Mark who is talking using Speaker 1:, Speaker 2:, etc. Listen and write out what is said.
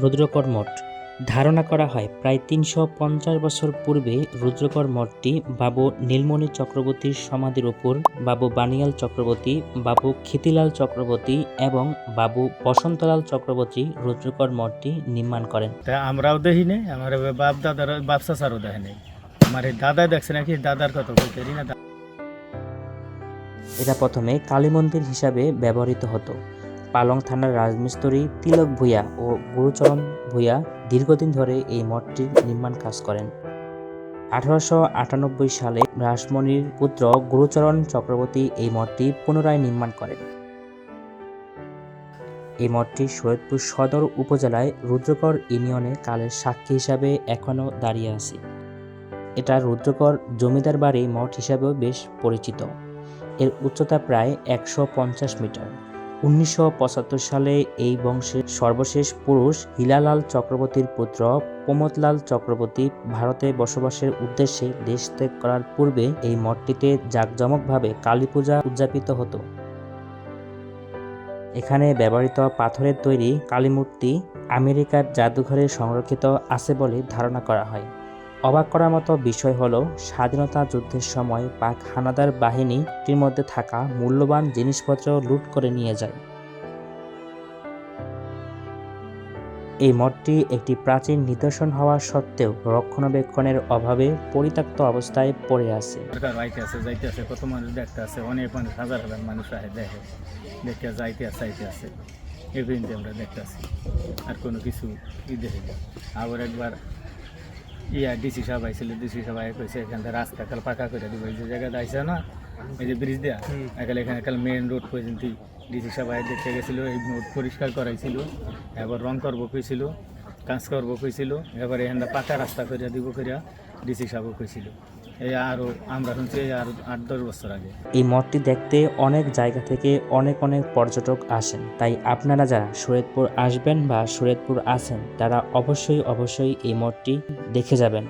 Speaker 1: রুদ্রকর মঠ। ধারণা করা হয় প্রায় ৩৫০ বছর পূর্বে রুদ্রকর মঠটি বাবু নীলমণি চক্রবর্তীর সমাধির উপর বাবু বানিয়াল চক্রবর্তী, বাবু ক্ষিতিলাল চক্রবর্তী এবং বাবু বসন্তলাল চক্রবর্তী রুদ্রকর মঠটি নির্মাণ করেন।
Speaker 2: তা আমরাও দেখি নাই, আমার বাপ দাদার বাপ চাচারও দেখে নাই। আমার এই দাদা দেখছে নাকি, দাদার কথা বলতে না।
Speaker 1: এটা প্রথমে কালী মন্দির হিসাবে ব্যবহৃত হতো। পালং থানার রাজমিস্ত্রি তিলক ভূঁইয়া ও গুরুচরণ ভূঁইয়া দীর্ঘদিন ধরে এই মঠটির নির্মাণ কাজ করেন। 1898 সালে রাসমণির পুত্র গুরুচরণ চক্রবর্তী এই মঠটি পুনরায় নির্মাণ করেন। এই মঠটি সৈয়দপুর সদর উপজেলায় রুদ্রকর ইউনিয়নে কালের সাক্ষী হিসাবে এখনও দাঁড়িয়ে আছে। এটা রুদ্রকর জমিদার বাড়ি মঠ হিসাবেও বেশ পরিচিত। এর উচ্চতা প্রায় 150 মিটার। 1975 সালে এই বংশের সর্বশেষ পুরুষ হীরালাল চক্রবর্তীর পুত্র প্রমোদলাল চক্রবর্তী ভারতে বসবাসের উদ্দেশ্যে দেশ ত্যাগ করার পূর্বে এই মঠটিতে জাঁকজমকভাবে কালী পূজা উদযাপিত হতো। এখানে ব্যবহৃত পাথরের তৈরি কালীমূর্তি আমেরিকার জাদুঘরে সংরক্ষিত আছে বলে ধারণা করা হয়। অবাক করার মতো বিষয় হলো স্বাধীনতা যুদ্ধের সময় পাক হানাদার বাহিনীটির মধ্যে থাকা মূল্যবান জিনিসপত্র লুট করে নিয়ে যায়। এই মঠটি একটি প্রাচীন নিদর্শন হওয়া সত্ত্বেও রক্ষণাবেক্ষণের অভাবে পরিত্যক্ত অবস্থায় পড়ে আছে।
Speaker 2: সরকার আইতে আছে, যাইতে আছে, কত মানুষ দেখতে আছে, অনেক মানুষ, হাজার হাজার মানুষ আহে দেখে, দেখতে যাইতে আছে, আইতে আছে, এই পর্যন্ত আমরা দেখতে আছি। আর কোনো কিছু দেখি না। আবার একবার ডিসি সাহেব আইছিল, ডিসি সাহেব আয় কইছে এখান থেকে রাস্তা কাল পাকা করে দিব, এই যে জায়গাটা আইসে না, এই যে ব্রিজ দেওয়া এখানে কাল মেন রোড পর্যন্ত ডিসি সাহেব আয় দেখতে গেছিল, এই রোড পরিষ্কার করাইছিল, এবার রং করবো কইছিল, কাজ করবো কইছিল, এবার এখানটা পাকা রাস্তা করে দিব করিয়া ডিসি সাহেবও কইছিল। এই আরও আমরা শুনছি আর 8-10 বছর আগে।
Speaker 1: এই মঠটি দেখতে অনেক জায়গা থেকে অনেক পর্যটক আসেন। তাই আপনারা যারা শরীয়তপুর আসবেন বা শরীয়তপুর আছেন তারা অবশ্যই এই মঠটি দেখে যাবেন।